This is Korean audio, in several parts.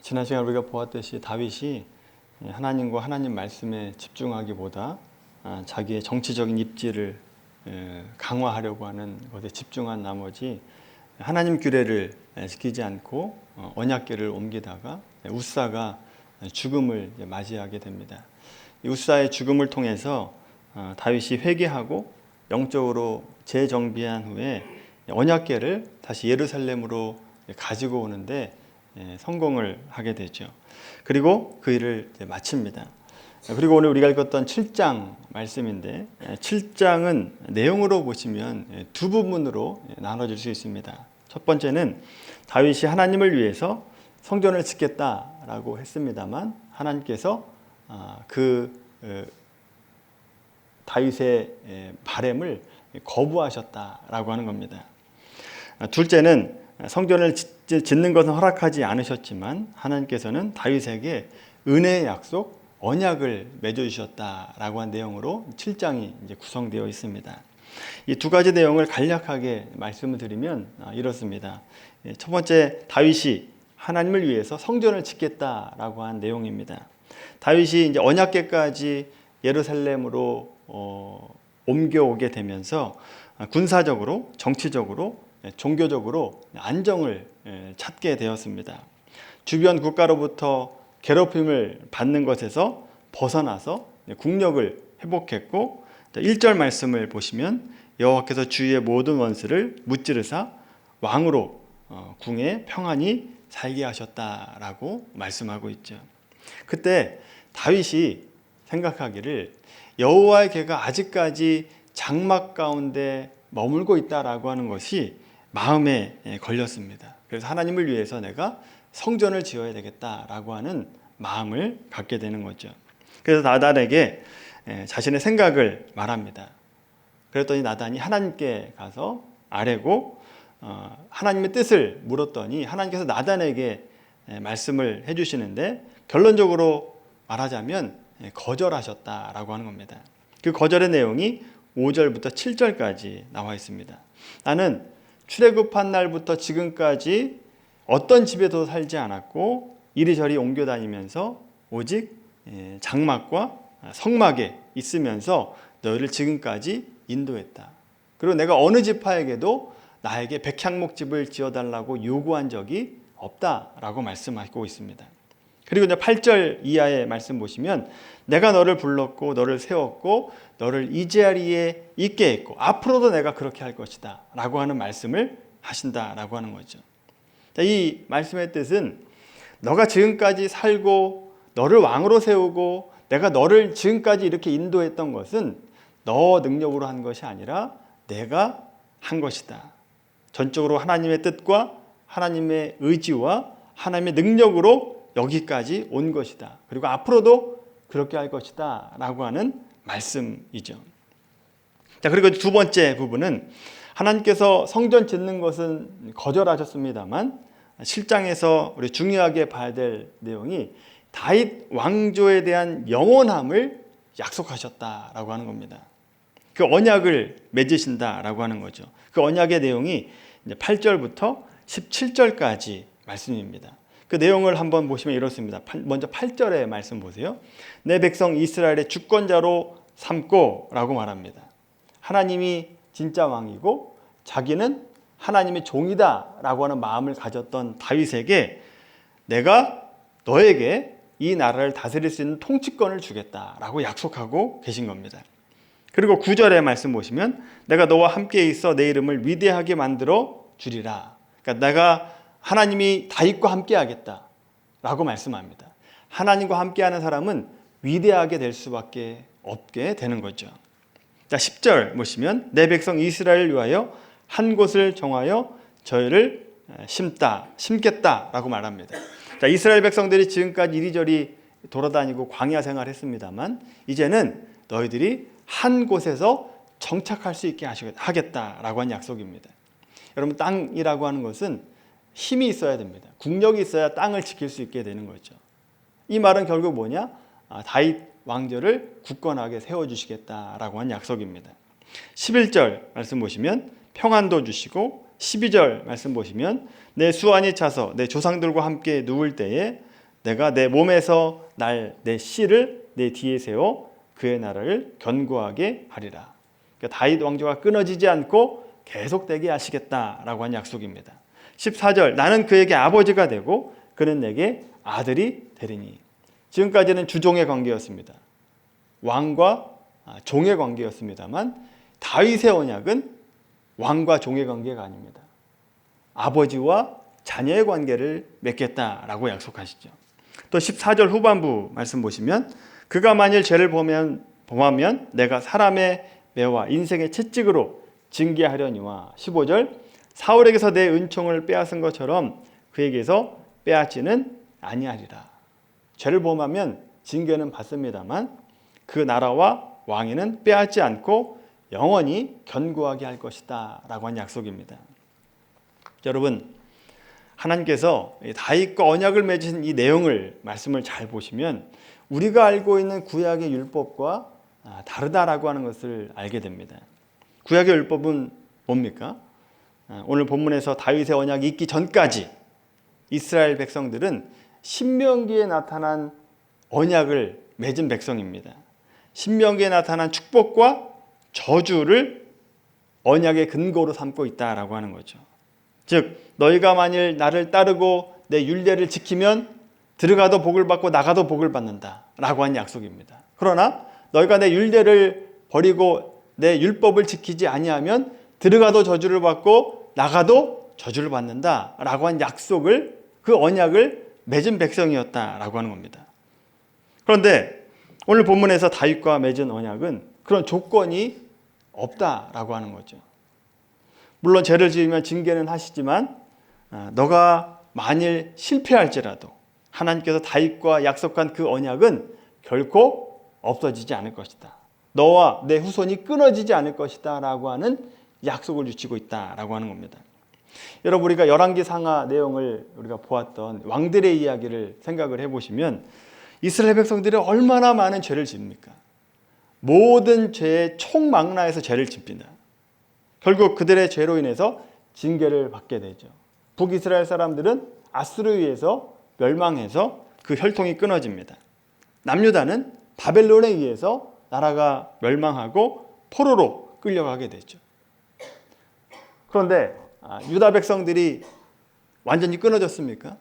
지난 시간 우리가 보았듯이 다윗이 하나님과 하나님 말씀에 집중하기보다 자기의 정치적인 입지를 강화하려고 하는 것에 집중한 나머지 하나님 규례를 지키지 않고 언약궤를 옮기다가 웃사가 죽음을 맞이하게 됩니다. 이 웃사의 죽음을 통해서 다윗이 회개하고 영적으로 재정비한 후에 언약궤를 다시 예루살렘으로 가지고 오는데 성공을 하게 되죠. 그리고 그 일을 마칩니다. 그리고 오늘 우리가 읽었던 7장 말씀인데 7장은 내용으로 보시면 두 부분으로 나눠질 수 있습니다. 첫 번째는 다윗이 하나님을 위해서 성전을 짓겠다라고 했습니다만 하나님께서 그 다윗의 바램을 거부하셨다라고 하는 겁니다. 둘째는 성전을 짓는 것은 허락하지 않으셨지만 하나님께서는 다윗에게 은혜의 약속, 언약을 맺어주셨다라고 한 내용으로 7장이 이제 구성되어 있습니다. 이 두 가지 내용을 간략하게 말씀을 드리면 이렇습니다. 첫 번째, 다윗이 하나님을 위해서 성전을 짓겠다라고 한 내용입니다. 다윗이 이제 언약궤까지 예루살렘으로 옮겨오게 되면서 군사적으로, 정치적으로, 종교적으로 안정을 찾게 되었습니다. 주변 국가로부터 괴롭힘을 받는 것에서 벗어나서 국력을 회복했고 1절 말씀을 보시면 여호와께서 주위의 모든 원수를 무찌르사 왕으로 궁에 평안히 살게 하셨다라고 말씀하고 있죠. 그때 다윗이 생각하기를 여호와의 궤가 아직까지 장막 가운데 머물고 있다라고 하는 것이 마음에 걸렸습니다. 그래서 하나님을 위해서 내가 성전을 지어야 되겠다라고 하는 마음을 갖게 되는 거죠. 그래서 나단에게 자신의 생각을 말합니다. 그랬더니 나단이 하나님께 가서 아뢰고 하나님의 뜻을 물었더니 하나님께서 나단에게 말씀을 해주시는데 결론적으로 말하자면 거절하셨다라고 하는 겁니다. 그 거절의 내용이 5절부터 7절까지 나와 있습니다. 나는 출애굽한 날부터 지금까지 어떤 집에도 살지 않았고 이리저리 옮겨 다니면서 오직 장막과 성막에 있으면서 너희를 지금까지 인도했다. 그리고 내가 어느 지파에게도 나에게 백향목집을 지어달라고 요구한 적이 없다라고 말씀하고 있습니다. 그리고 이제 8절 이하의 말씀 보시면 내가 너를 불렀고 너를 세웠고 너를 이 자리에 있게 했고 앞으로도 내가 그렇게 할 것이다 라고 하는 말씀을 하신다라고 하는 거죠. 자, 이 말씀의 뜻은 너가 지금까지 살고 너를 왕으로 세우고 내가 너를 지금까지 이렇게 인도했던 것은 너 능력으로 한 것이 아니라 내가 한 것이다. 전적으로 하나님의 뜻과 하나님의 의지와 하나님의 능력으로 여기까지 온 것이다. 그리고 앞으로도 그렇게 할 것이다 라고 하는 말씀이죠. 자, 그리고 두 번째 부분은 하나님께서 성전 짓는 것은 거절하셨습니다만 7장에서 우리 중요하게 봐야 될 내용이 다윗 왕조에 대한 영원함을 약속하셨다라고 하는 겁니다. 그 언약을 맺으신다라고 하는 거죠. 그 언약의 내용이 8절부터 17절까지 말씀입니다. 그 내용을 한번 보시면 이렇습니다. 먼저 8절의 말씀 보세요. 내 백성 이스라엘의 주권자로 삼고 라고 말합니다. 하나님이 진짜 왕이고 자기는 하나님의 종이다 라고 하는 마음을 가졌던 다윗에게 내가 너에게 이 나라를 다스릴 수 있는 통치권을 주겠다 라고 약속하고 계신 겁니다. 그리고 9절의 말씀 보시면 내가 너와 함께 있어 내 이름을 위대하게 만들어 주리라. 그러니까 내가 하나님이 다윗과 함께 하겠다 라고 말씀합니다. 하나님과 함께하는 사람은 위대하게 될 수밖에 없게 되는 거죠. 자, 10절 보시면 내 백성 이스라엘을 위하여 한 곳을 정하여 저희를 심겠다 라고 말합니다. 자, 이스라엘 백성들이 지금까지 이리저리 돌아다니고 광야 생활했습니다만 이제는 너희들이 한 곳에서 정착할 수 있게 하겠다라고 한 약속입니다. 여러분, 땅이라고 하는 것은 힘이 있어야 됩니다. 국력이 있어야 땅을 지킬 수 있게 되는 거죠. 이 말은 결국 뭐냐? 다윗 왕조를 굳건하게 세워주시겠다라고 한 약속입니다. 11절 말씀 보시면 평안도 주시고 12절 말씀 보시면 내 수완이 차서 내 조상들과 함께 누울 때에 내가 내 몸에서 내 씨를 내 뒤에 세워 그의 나라를 견고하게 하리라. 그러니까 다윗 왕조가 끊어지지 않고 계속되게 하시겠다라고 한 약속입니다. 14절 나는 그에게 아버지가 되고 그는 내게 아들이 되리니. 지금까지는 주종의 관계였습니다. 왕과 종의 관계였습니다만 다윗의 언약은 왕과 종의 관계가 아닙니다. 아버지와 자녀의 관계를 맺겠다라고 약속하시죠. 또 14절 후반부 말씀 보시면 그가 만일 죄를 범하면 내가 사람의 매와 인생의 채찍으로 징계하려니와 15절 사울에게서 내 은총을 빼앗은 것처럼 그에게서 빼앗지는 아니하리라. 죄를 범하면 징계는 받습니다만 그 나라와 왕위는 빼앗지 않고 영원히 견고하게 할 것이다 라고 한 약속입니다. 여러분, 하나님께서 다윗과 언약을 맺으신 이 내용을 말씀을 잘 보시면 우리가 알고 있는 구약의 율법과 다르다라고 하는 것을 알게 됩니다. 구약의 율법은 뭡니까? 오늘 본문에서 다윗의 언약이 있기 전까지 이스라엘 백성들은 신명기에 나타난 언약을 맺은 백성입니다. 신명기에 나타난 축복과 저주를 언약의 근거로 삼고 있다라고 하는 거죠. 즉 너희가 만일 나를 따르고 내 율례를 지키면 들어가도 복을 받고 나가도 복을 받는다 라고 한 약속입니다. 그러나 너희가 내 율례를 버리고 내 율법을 지키지 아니하면 들어가도 저주를 받고 나가도 저주를 받는다 라고 한 약속을, 그 언약을 맺은 백성이었다라고 하는 겁니다. 그런데 오늘 본문에서 다윗과 맺은 언약은 그런 조건이 없다라고 하는 거죠. 물론 죄를 지으면 징계는 하시지만 너가 만일 실패할지라도 하나님께서 다윗과 약속한 그 언약은 결코 없어지지 않을 것이다. 너와 내 후손이 끊어지지 않을 것이다 라고 하는 약속을 주시고 있다라고 하는 겁니다. 여러분, 우리가 열왕기 상하 내용을 우리가 보았던 왕들의 이야기를 생각을 해보시면 이스라엘 백성들이 얼마나 많은 죄를 짓습니까? 모든 죄의 총망라에서 죄를 짓습니다. 결국 그들의 죄로 인해서 징계를 받게 되죠. 북이스라엘 사람들은 아수르에 의해서 멸망해서 그 혈통이 끊어집니다. 남유다는 바벨론에 의해서 나라가 멸망하고 포로로 끌려가게 되죠. 그런데 유다 백성들이 완전히 끊어졌습니까?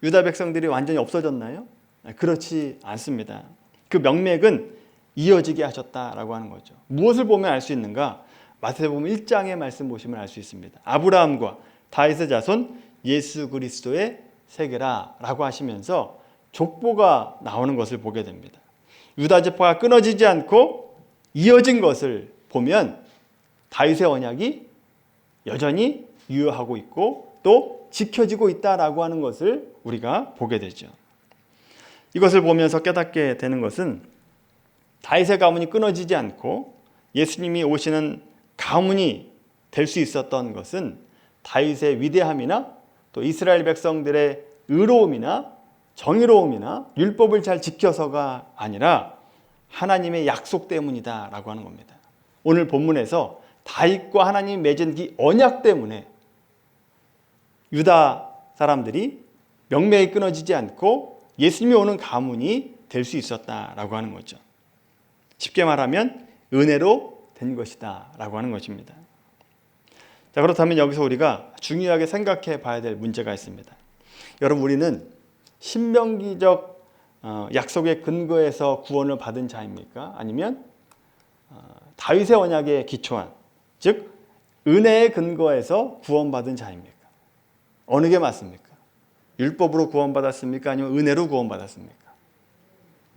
유다 백성들이 완전히 없어졌나요? 그렇지 않습니다. 그 명맥은 이어지게 하셨다라고 하는 거죠. 무엇을 보면 알 수 있는가? 마태복음 1장의 말씀 보시면 알 수 있습니다. 아브라함과 다윗의 자손 예수 그리스도의 세계라 라고 하시면서 족보가 나오는 것을 보게 됩니다. 유다 지파가 끊어지지 않고 이어진 것을 보면 다윗의 언약이 여전히 유효하고 있고 또 지켜지고 있다라고 하는 것을 우리가 보게 되죠. 이것을 보면서 깨닫게 되는 것은 다윗의 가문이 끊어지지 않고 예수님이 오시는 가문이 될 수 있었던 것은 다윗의 위대함이나 또 이스라엘 백성들의 의로움이나 정의로움이나 율법을 잘 지켜서가 아니라 하나님의 약속 때문이다라고 하는 겁니다. 오늘 본문에서 다윗과 하나님이 맺은 이 언약 때문에 유다 사람들이 명맥이 끊어지지 않고 예수님이 오는 가문이 될 수 있었다라고 하는 거죠. 쉽게 말하면 은혜로 된 것이다 라고 하는 것입니다. 자, 그렇다면 여기서 우리가 중요하게 생각해 봐야 될 문제가 있습니다. 여러분, 우리는 신명기적 약속의 근거에서 구원을 받은 자입니까? 아니면 다윗의 언약에 기초한, 즉 은혜의 근거에서 구원받은 자입니까? 어느 게 맞습니까? 율법으로 구원받았습니까? 아니면 은혜로 구원받았습니까?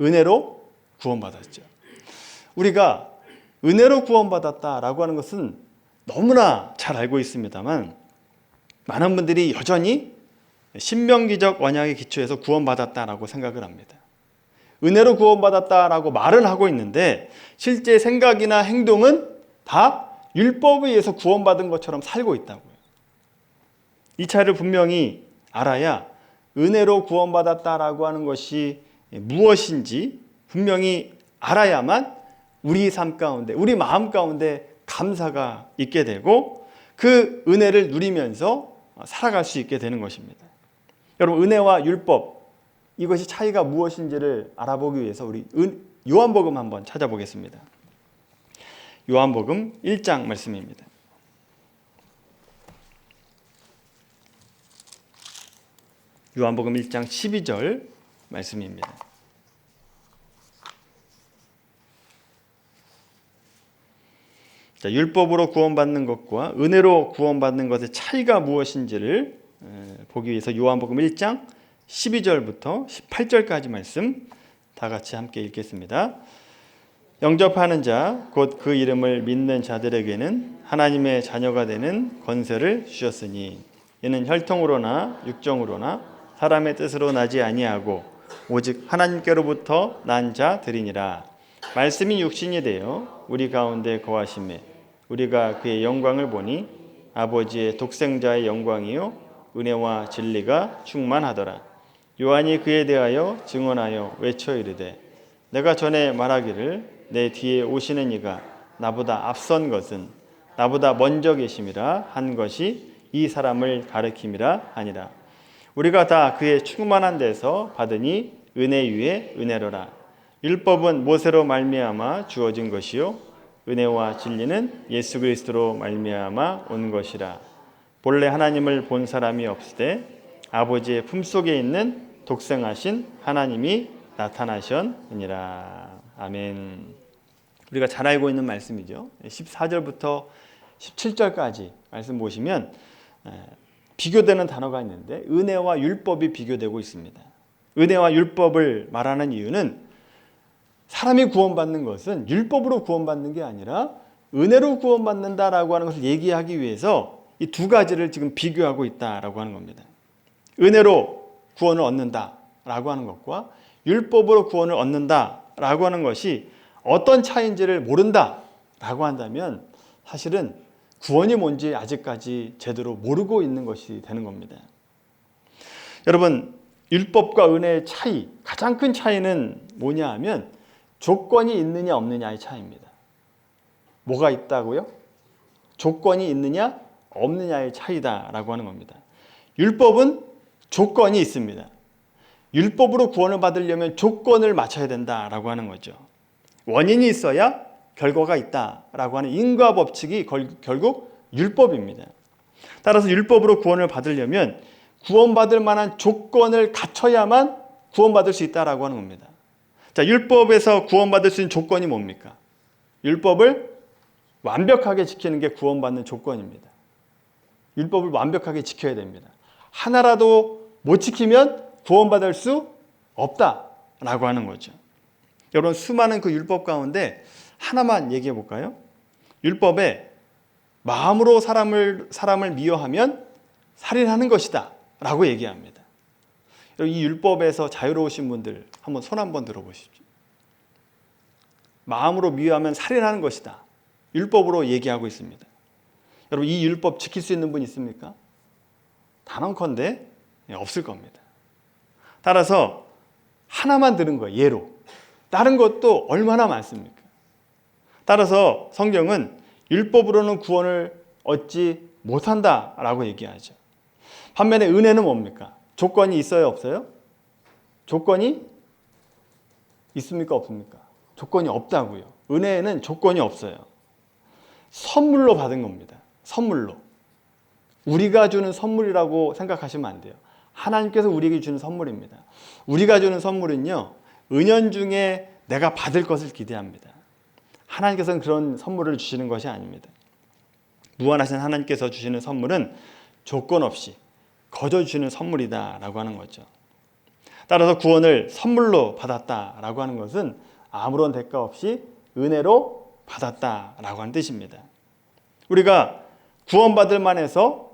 은혜로 구원받았죠. 우리가 은혜로 구원받았다라고 하는 것은 너무나 잘 알고 있습니다만 많은 분들이 여전히 신명기적 언약의 기초에서 구원받았다라고 생각을 합니다. 은혜로 구원받았다라고 말은 하고 있는데 실제 생각이나 행동은 다 율법에 의해서 구원받은 것처럼 살고 있다고요. 이 차이를 분명히 알아야 은혜로 구원받았다라고 하는 것이 무엇인지 분명히 알아야만 우리 삶 가운데, 우리 마음 가운데 감사가 있게 되고 그 은혜를 누리면서 살아갈 수 있게 되는 것입니다. 여러분, 은혜와 율법, 이것이 차이가 무엇인지를 알아보기 위해서 우리 요한복음 한번 찾아보겠습니다. 요한복음 1장 말씀입니다. 요한복음 1장 12절 말씀입니다. 자, 율법으로 구원받는 것과 은혜로 구원받는 것의 차이가 무엇인지를 보기 위해서 요한복음 1장 12절부터 18절까지 말씀 다 같이 함께 읽겠습니다. 영접하는 자 곧 그 이름을 믿는 자들에게는 하나님의 자녀가 되는 권세를 주셨으니 이는 혈통으로나 육정으로나 사람의 뜻으로 나지 아니하고 오직 하나님께로부터 난 자들이니라. 말씀이 육신이 되어 우리 가운데 거하심에 우리가 그의 영광을 보니 아버지의 독생자의 영광이요 은혜와 진리가 충만하더라. 요한이 그에 대하여 증언하여 외쳐 이르되 내가 전에 말하기를 내 뒤에 오시는 이가 나보다 앞선 것은 나보다 먼저 계심이라 한 것이 이 사람을 가리킴이라 하니라. 우리가 다 그의 충만한 데서 받으니 은혜 위에 은혜로라. 율법은 모세로 말미암아 주어진 것이요 은혜와 진리는 예수 그리스도로 말미암아 온 것이라. 본래 하나님을 본 사람이 없으되 아버지의 품속에 있는 독생하신 하나님이 나타나셨느니라. 아멘. 우리가 잘 알고 있는 말씀이죠. 14절부터 17절까지 말씀 보시면 비교되는 단어가 있는데 은혜와 율법이 비교되고 있습니다. 은혜와 율법을 말하는 이유는 사람이 구원받는 것은 율법으로 구원받는 게 아니라 은혜로 구원받는다라고 하는 것을 얘기하기 위해서 이 두 가지를 지금 비교하고 있다라고 하는 겁니다. 은혜로 구원을 얻는다라고 하는 것과 율법으로 구원을 얻는다라고 하는 것이 어떤 차이인지를 모른다라고 한다면 사실은 구원이 뭔지 아직까지 제대로 모르고 있는 것이 되는 겁니다. 여러분, 율법과 은혜의 차이, 가장 큰 차이는 뭐냐 하면 조건이 있느냐 없느냐의 차이입니다. 뭐가 있다고요? 조건이 있느냐 없느냐의 차이다라고 하는 겁니다. 율법은 조건이 있습니다. 율법으로 구원을 받으려면 조건을 맞춰야 된다라고 하는 거죠. 원인이 있어야 결과가 있다라고 하는 인과 법칙이 결국 율법입니다. 따라서 율법으로 구원을 받으려면 구원받을 만한 조건을 갖춰야만 구원받을 수 있다라고 하는 겁니다. 자, 율법에서 구원받을 수 있는 조건이 뭡니까? 율법을 완벽하게 지키는 게 구원받는 조건입니다. 율법을 완벽하게 지켜야 됩니다. 하나라도 못 지키면 구원받을 수 없다라고 하는 거죠. 여러분, 수많은 그 율법 가운데 하나만 얘기해 볼까요? 율법에 마음으로 사람을 미워하면 살인하는 것이다 라고 얘기합니다. 이 율법에서 자유로우신 분들 한번 손 한번 들어보십시오. 마음으로 미워하면 살인하는 것이다. 율법으로 얘기하고 있습니다. 여러분, 이 율법 지킬 수 있는 분 있습니까? 단언컨대 없을 겁니다. 따라서 하나만 들은 거예요. 예로. 다른 것도 얼마나 많습니까? 따라서 성경은 율법으로는 구원을 얻지 못한다라고 얘기하죠. 반면에 은혜는 뭡니까? 조건이 있어요, 없어요? 조건이 있습니까, 없습니까? 조건이 없다고요. 은혜에는 조건이 없어요. 선물로 받은 겁니다. 선물로. 우리가 주는 선물이라고 생각하시면 안 돼요. 하나님께서 우리에게 주는 선물입니다. 우리가 주는 선물은요, 은연중에 내가 받을 것을 기대합니다. 하나님께서는 그런 선물을 주시는 것이 아닙니다. 무한하신 하나님께서 주시는 선물은 조건 없이 거저 주시는 선물이다라고 하는 거죠. 따라서 구원을 선물로 받았다라고 하는 것은 아무런 대가 없이 은혜로 받았다라고 하는 뜻입니다. 우리가 구원받을 만해서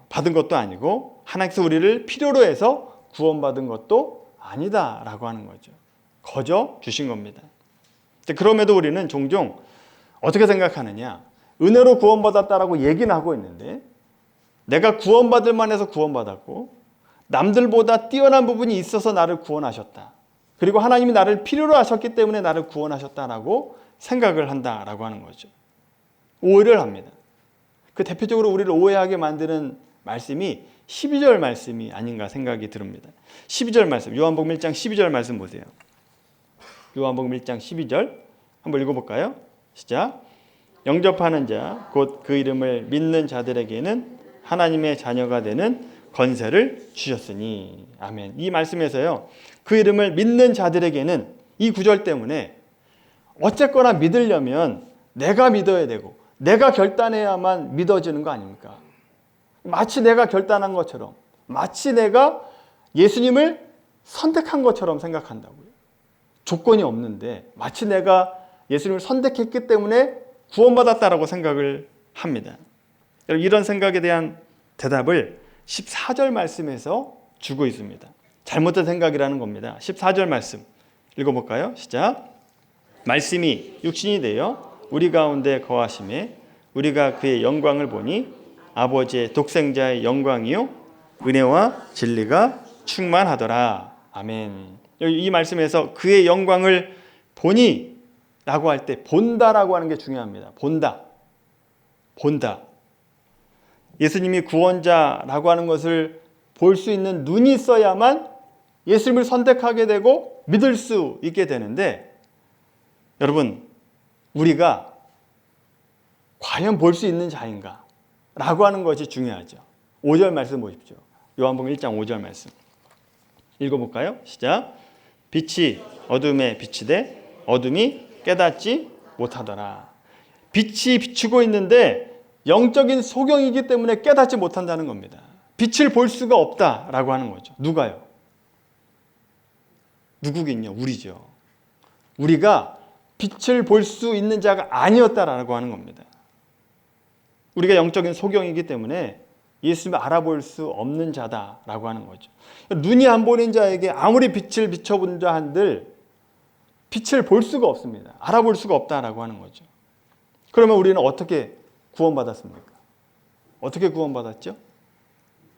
받은 것도 아니고 하나님께서 우리를 필요로 해서 구원받은 것도 아니다라고 하는 거죠. 거저 주신 겁니다. 그럼에도 우리는 종종 어떻게 생각하느냐, 은혜로 구원받았다라고 얘기는 하고 있는데 내가 구원받을 만해서 구원받았고 남들보다 뛰어난 부분이 있어서 나를 구원하셨다. 그리고 하나님이 나를 필요로 하셨기 때문에 나를 구원하셨다라고 생각을 한다라고 하는 거죠. 오해를 합니다. 그 대표적으로 우리를 오해하게 만드는 말씀이 12절 말씀이 아닌가 생각이 듭니다. 12절 말씀, 요한복음 1장 12절 말씀 보세요. 요한복음 1장 12절 한번 읽어볼까요? 시작. 영접하는 자, 곧 그 이름을 믿는 자들에게는 하나님의 자녀가 되는 권세를 주셨으니. 아멘. 이 말씀에서요, 그 이름을 믿는 자들에게는, 이 구절 때문에 어쨌거나 믿으려면 내가 믿어야 되고 내가 결단해야만 믿어지는 거 아닙니까? 마치 내가 결단한 것처럼, 마치 내가 예수님을 선택한 것처럼 생각한다고요. 조건이 없는데 마치 내가 예수님을 선택했기 때문에 구원받았다라고 생각을 합니다. 이런 생각에 대한 대답을 14절 말씀에서 주고 있습니다. 잘못된 생각이라는 겁니다. 14절 말씀 읽어볼까요? 시작. 말씀이 육신이 되어 우리 가운데 거하심에 우리가 그의 영광을 보니 아버지의 독생자의 영광이요 은혜와 진리가 충만하더라. 아멘. 이 말씀에서 그의 영광을 보니 라고 할 때 본다라고 하는 게 중요합니다. 본다. 예수님이 구원자라고 하는 것을 볼 수 있는 눈이 있어야만 예수님을 선택하게 되고 믿을 수 있게 되는데, 여러분, 우리가 과연 볼 수 있는 자인가 라고 하는 것이 중요하죠. 5절 말씀 보십시오. 요한복음 1장 5절 말씀 읽어볼까요? 시작. 빛이 어둠에 비치되 어둠이 깨닫지 못하더라. 빛이 비추고 있는데 영적인 소경이기 때문에 깨닫지 못한다는 겁니다. 빛을 볼 수가 없다라고 하는 거죠. 누가요? 누구긴요? 우리죠. 우리가 빛을 볼 수 있는 자가 아니었다라고 하는 겁니다. 우리가 영적인 소경이기 때문에 예수님을 알아볼 수 없는 자다라고 하는 거죠. 눈이 안 보이는 자에게 아무리 빛을 비춰본 자 한들 빛을 볼 수가 없습니다. 알아볼 수가 없다라고 하는 거죠. 그러면 우리는 어떻게 구원받았습니까? 어떻게 구원받았죠?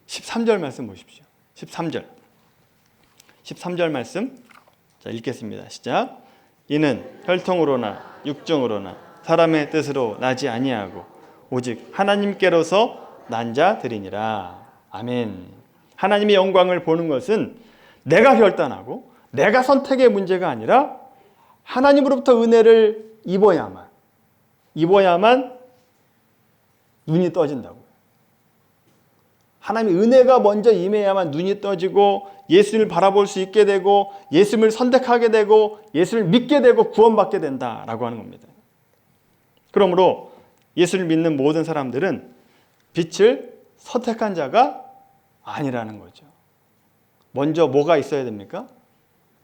13절 말씀 보십시오. 13절 말씀 자 읽겠습니다. 시작. 이는 혈통으로나 육정으로나 사람의 뜻으로 나지 아니하고 오직 하나님께로서 난 자들이니라. 아멘. 하나님의 영광을 보는 것은 내가 결단하고 내가 선택의 문제가 아니라 하나님으로부터 은혜를 입어야만 눈이 떠진다고요. 하나님의 은혜가 먼저 임해야만 눈이 떠지고 예수님을 바라볼 수 있게 되고 예수님을 선택하게 되고 예수를 믿게 되고 구원받게 된다라고 하는 겁니다. 그러므로 예수를 믿는 모든 사람들은 빛을 선택한 자가 아니라는 거죠. 먼저 뭐가 있어야 됩니까?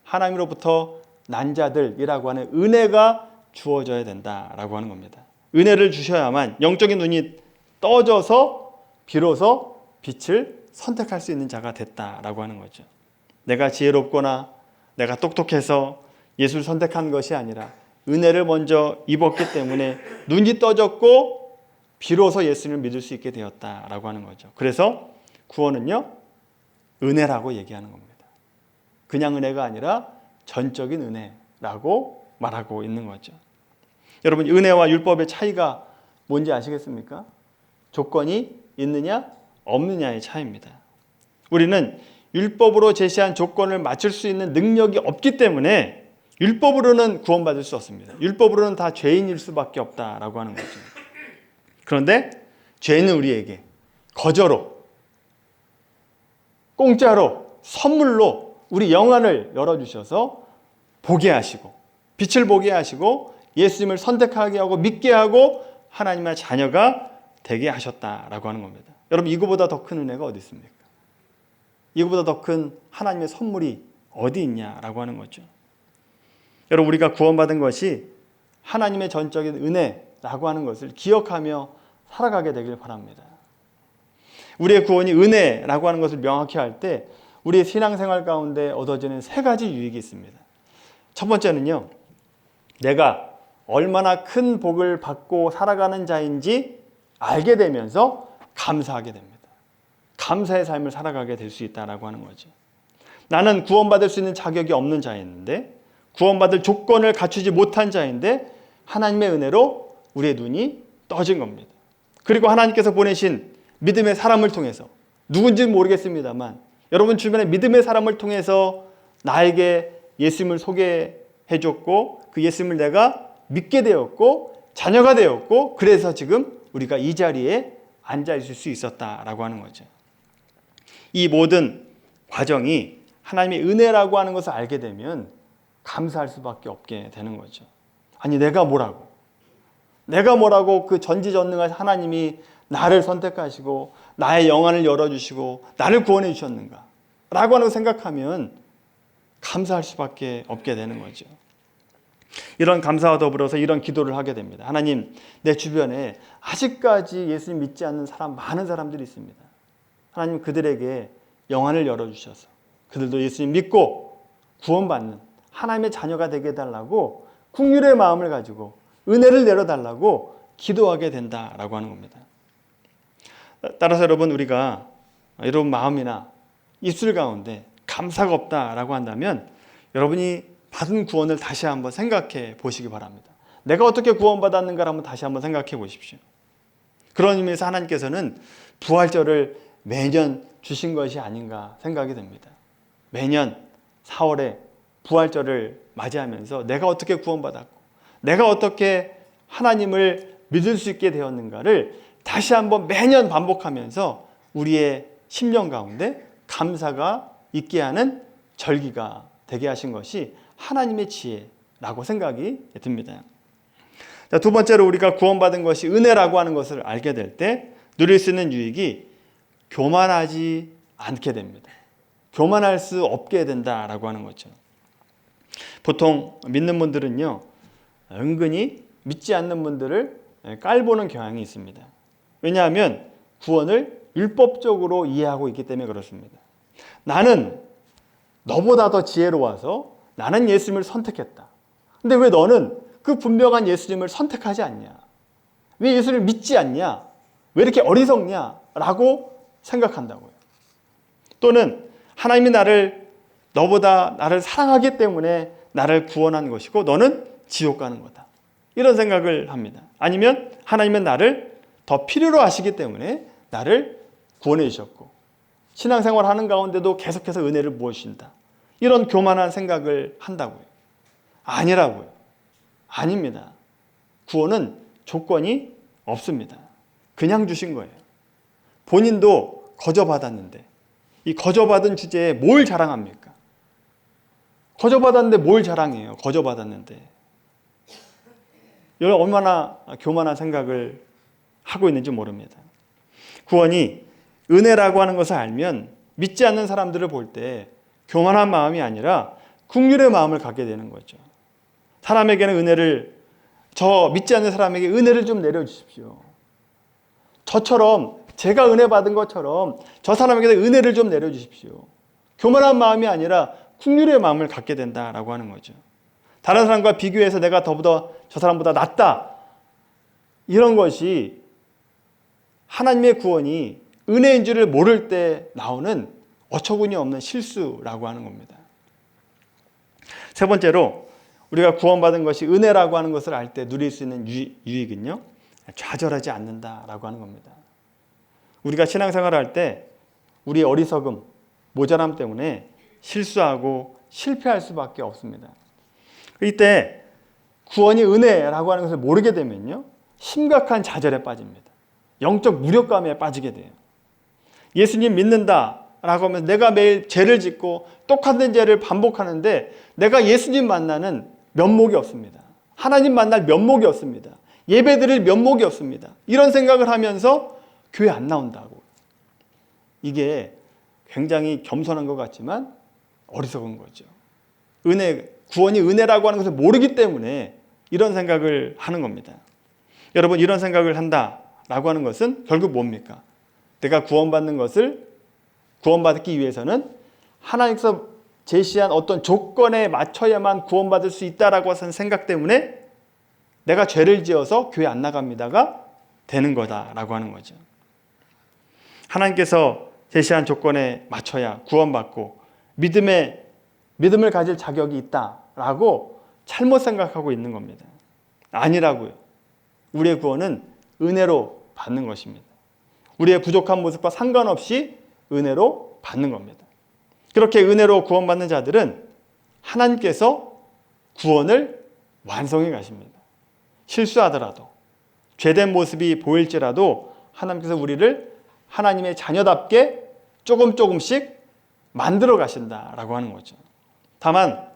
하나님으로부터 난 자들이라고 하는 은혜가 주어져야 된다라고 하는 겁니다. 은혜를 주셔야만 영적인 눈이 떠져서 비로소 빛을 선택할 수 있는 자가 됐다라고 하는 거죠. 내가 지혜롭거나 내가 똑똑해서 예수를 선택한 것이 아니라 은혜를 먼저 입었기 때문에 눈이 떠졌고 비로소 예수님을 믿을 수 있게 되었다라고 하는 거죠. 그래서 구원은요, 은혜라고 얘기하는 겁니다. 그냥 은혜가 아니라 전적인 은혜라고 말하고 있는 거죠. 여러분, 은혜와 율법의 차이가 뭔지 아시겠습니까? 조건이 있느냐 없느냐의 차이입니다. 우리는 율법으로 제시한 조건을 맞출 수 있는 능력이 없기 때문에 율법으로는 구원받을 수 없습니다. 율법으로는 다 죄인일 수밖에 없다라고 하는 거죠. 그런데 죄는 우리에게 거저로, 공짜로, 선물로 우리 영안을 열어주셔서 보게 하시고 빛을 보게 하시고 예수님을 선택하게 하고 믿게 하고 하나님의 자녀가 되게 하셨다라고 하는 겁니다. 여러분, 이거보다 더 큰 은혜가 어디 있습니까? 이거보다 더 큰 하나님의 선물이 어디 있냐라고 하는 거죠. 여러분, 우리가 구원받은 것이 하나님의 전적인 은혜라고 하는 것을 기억하며 살아가게 되길 바랍니다. 우리의 구원이 은혜라고 하는 것을 명확히 할 때 우리의 신앙생활 가운데 얻어지는 세 가지 유익이 있습니다. 첫 번째는요, 내가 얼마나 큰 복을 받고 살아가는 자인지 알게 되면서 감사하게 됩니다. 감사의 삶을 살아가게 될 수 있다라고 하는 거죠. 나는 구원받을 수 있는 자격이 없는 자였는데, 구원받을 조건을 갖추지 못한 자인데 하나님의 은혜로 우리의 눈이 떠진 겁니다. 그리고 하나님께서 보내신 믿음의 사람을 통해서, 누군지는 모르겠습니다만 여러분 주변에 믿음의 사람을 통해서 나에게 예수님을 소개해 줬고 그 예수님을 내가 믿게 되었고 자녀가 되었고 그래서 지금 우리가 이 자리에 앉아 있을 수 있었다라고 하는 거죠. 이 모든 과정이 하나님의 은혜라고 하는 것을 알게 되면 감사할 수밖에 없게 되는 거죠. 아니 내가 뭐라고 그 전지전능한 하나님이 나를 선택하시고 나의 영안을 열어주시고 나를 구원해 주셨는가 라고 하는 걸 생각하면 감사할 수밖에 없게 되는 거죠. 이런 감사와 더불어서 이런 기도를 하게 됩니다. 하나님, 내 주변에 아직까지 예수님 믿지 않는 많은 사람들이 있습니다. 하나님 그들에게 영안을 열어주셔서 그들도 예수님 믿고 구원받는 하나님의 자녀가 되게 해달라고 긍휼의 마음을 가지고 은혜를 내려달라고 기도하게 된다라고 하는 겁니다. 따라서 여러분 우리가 여러분 마음이나 입술 가운데 감사가 없다라고 한다면 여러분이 받은 구원을 다시 한번 생각해 보시기 바랍니다. 내가 어떻게 구원받았는가를 한번 다시 한번 생각해 보십시오. 그런 의미에서 하나님께서는 부활절을 매년 주신 것이 아닌가 생각이 됩니다. 매년 4월에 부활절을 맞이하면서 내가 어떻게 구원받았고 내가 어떻게 하나님을 믿을 수 있게 되었는가를 다시 한번 매년 반복하면서 우리의 심령 가운데 감사가 있게 하는 절기가 되게 하신 것이 하나님의 지혜라고 생각이 듭니다. 자, 두 번째로 우리가 구원받은 것이 은혜라고 하는 것을 알게 될 때 누릴 수 있는 유익이 교만하지 않게 됩니다. 교만할 수 없게 된다라고 하는 거죠. 보통 믿는 분들은요, 은근히 믿지 않는 분들을 깔보는 경향이 있습니다. 왜냐하면 구원을 율법적으로 이해하고 있기 때문에 그렇습니다. 나는 너보다 더 지혜로워서 나는 예수님을 선택했다. 근데 왜 너는 그 분명한 예수님을 선택하지 않냐? 왜 예수를 믿지 않냐? 왜 이렇게 어리석냐? 라고 생각한다고요. 또는 하나님이 너보다 나를 사랑하기 때문에 나를 구원한 것이고 너는 지옥 가는 거다. 이런 생각을 합니다. 아니면 하나님은 나를 더 필요로 하시기 때문에 나를 구원해 주셨고 신앙생활 하는 가운데도 계속해서 은혜를 부어주신다. 이런 교만한 생각을 한다고요. 아니라고요. 아닙니다. 구원은 조건이 없습니다. 그냥 주신 거예요. 본인도 거저받았는데 이 거저받은 주제에 뭘 자랑합니까? 거저받았는데 뭘 자랑해요? 거저받았는데. 여러분 얼마나 교만한 생각을 하고 있는지 모릅니다. 구원이 은혜라고 하는 것을 알면 믿지 않는 사람들을 볼 때 교만한 마음이 아니라 긍휼의 마음을 갖게 되는 거죠. 사람에게는 저 믿지 않는 사람에게 은혜를 좀 내려주십시오. 저처럼 제가 은혜 받은 것처럼 저 사람에게 은혜를 좀 내려주십시오. 교만한 마음이 아니라 긍휼의 마음을 갖게 된다라고 하는 거죠. 다른 사람과 비교해서 내가 저 사람보다 낫다. 이런 것이 하나님의 구원이 은혜인 줄을 모를 때 나오는 어처구니 없는 실수라고 하는 겁니다. 세 번째로 우리가 구원받은 것이 은혜라고 하는 것을 알 때 누릴 수 있는 유익은요, 좌절하지 않는다라고 하는 겁니다. 우리가 신앙생활을 할 때 우리의 어리석음, 모자람 때문에 실수하고 실패할 수밖에 없습니다. 이때 구원이 은혜라고 하는 것을 모르게 되면요, 심각한 좌절에 빠집니다. 영적 무력감에 빠지게 돼요. 예수님 믿는다라고 하면 내가 매일 죄를 짓고 똑같은 죄를 반복하는데 내가 예수님 만나는 면목이 없습니다. 하나님 만날 면목이 없습니다. 예배드릴 면목이 없습니다. 이런 생각을 하면서 교회 안 나온다고. 이게 굉장히 겸손한 것 같지만 어리석은 거죠. 구원이 은혜라고 하는 것을 모르기 때문에 이런 생각을 하는 겁니다. 여러분 이런 생각을 한다라고 하는 것은 결국 뭡니까? 내가 구원받기 위해서는 하나님께서 제시한 어떤 조건에 맞춰야만 구원받을 수 있다라고 하는 생각 때문에 내가 죄를 지어서 교회 안 나갑니다가 되는 거다라고 하는 거죠. 하나님께서 제시한 조건에 맞춰야 구원받고 믿음을 가질 자격이 있다라고 잘못 생각하고 있는 겁니다. 아니라고요. 우리의 구원은 은혜로 받는 것입니다. 우리의 부족한 모습과 상관없이 은혜로 받는 겁니다. 그렇게 은혜로 구원받는 자들은 하나님께서 구원을 완성해 가십니다. 실수하더라도, 죄된 모습이 보일지라도 하나님께서 우리를 하나님의 자녀답게 조금씩 만들어 가신다라고 하는 거죠. 다만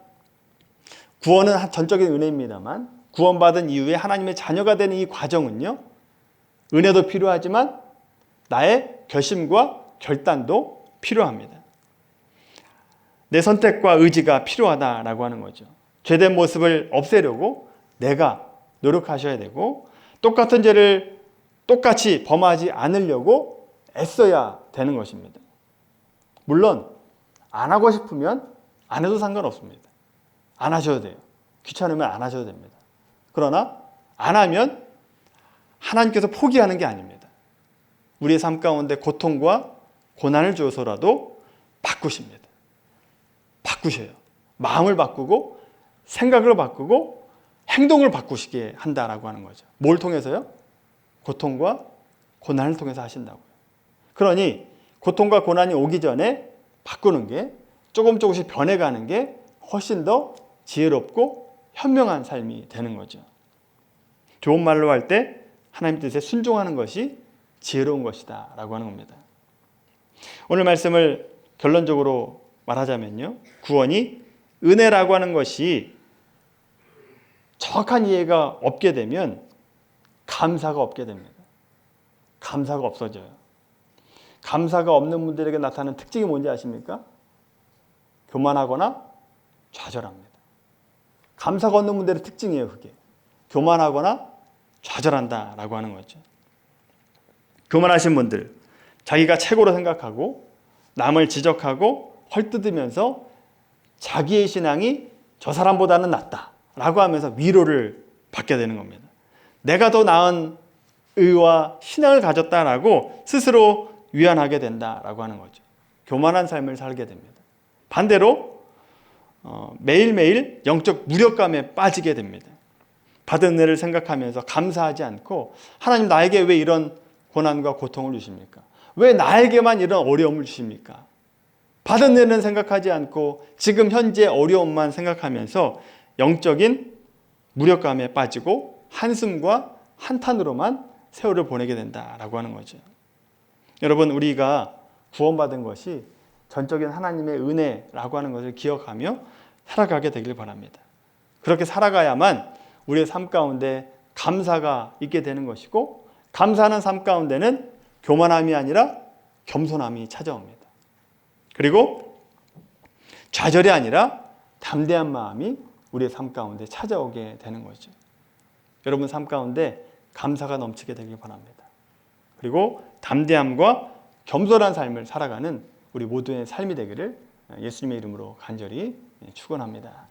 구원은 전적인 은혜입니다만 구원받은 이후에 하나님의 자녀가 되는 이 과정은요, 은혜도 필요하지만 나의 결심과 결단도 필요합니다. 내 선택과 의지가 필요하다라고 하는 거죠. 죄된 모습을 없애려고 내가 노력하셔야 되고, 똑같은 죄를 똑같이 범하지 않으려고 애써야 되는 것입니다. 물론 안 하고 싶으면 안 해도 상관없습니다. 안 하셔도 돼요. 귀찮으면 안 하셔도 됩니다. 그러나 안 하면 하나님께서 포기하는 게 아닙니다. 우리의 삶 가운데 고통과 고난을 주어서라도 바꾸십니다. 바꾸셔요. 마음을 바꾸고 생각을 바꾸고 행동을 바꾸시게 한다라고 하는 거죠. 뭘 통해서요? 고통과 고난을 통해서 하신다고요. 그러니 고통과 고난이 오기 전에 바꾸는 게, 조금씩 변해가는 게 훨씬 더 지혜롭고 현명한 삶이 되는 거죠. 좋은 말로 할 때 하나님 뜻에 순종하는 것이 지혜로운 것이다 라고 하는 겁니다. 오늘 말씀을 결론적으로 말하자면요, 구원이 은혜라고 하는 것이 정확한 이해가 없게 되면 감사가 없게 됩니다. 감사가 없어져요. 감사가 없는 분들에게 나타나는 특징이 뭔지 아십니까? 교만하거나 좌절합니다. 감사가 없는 분들의 특징이에요, 그게. 교만하거나 좌절한다라고 하는 거죠. 교만하신 분들, 자기가 최고로 생각하고 남을 지적하고 헐뜯으면서 자기의 신앙이 저 사람보다는 낫다라고 하면서 위로를 받게 되는 겁니다. 내가 더 나은 의와 신앙을 가졌다라고 스스로 위안하게 된다라고 하는 거죠. 교만한 삶을 살게 됩니다. 반대로 매일매일 영적 무력감에 빠지게 됩니다. 받은 은혜를 생각하면서 감사하지 않고, 하나님 나에게 왜 이런 고난과 고통을 주십니까? 왜 나에게만 이런 어려움을 주십니까? 받은 은혜는 생각하지 않고 지금 현재 어려움만 생각하면서 영적인 무력감에 빠지고 한숨과 한탄으로만 세월을 보내게 된다라고 하는 거죠. 여러분, 우리가 구원받은 것이 전적인 하나님의 은혜라고 하는 것을 기억하며 살아가게 되길 바랍니다. 그렇게 살아가야만 우리의 삶 가운데 감사가 있게 되는 것이고, 감사하는 삶 가운데는 교만함이 아니라 겸손함이 찾아옵니다. 그리고 좌절이 아니라 담대한 마음이 우리의 삶 가운데 찾아오게 되는 거죠. 여러분 삶 가운데 감사가 넘치게 되길 바랍니다. 그리고 담대함과 겸손한 삶을 살아가는 우리 모두의 삶이 되기를 예수님의 이름으로 간절히 축원합니다.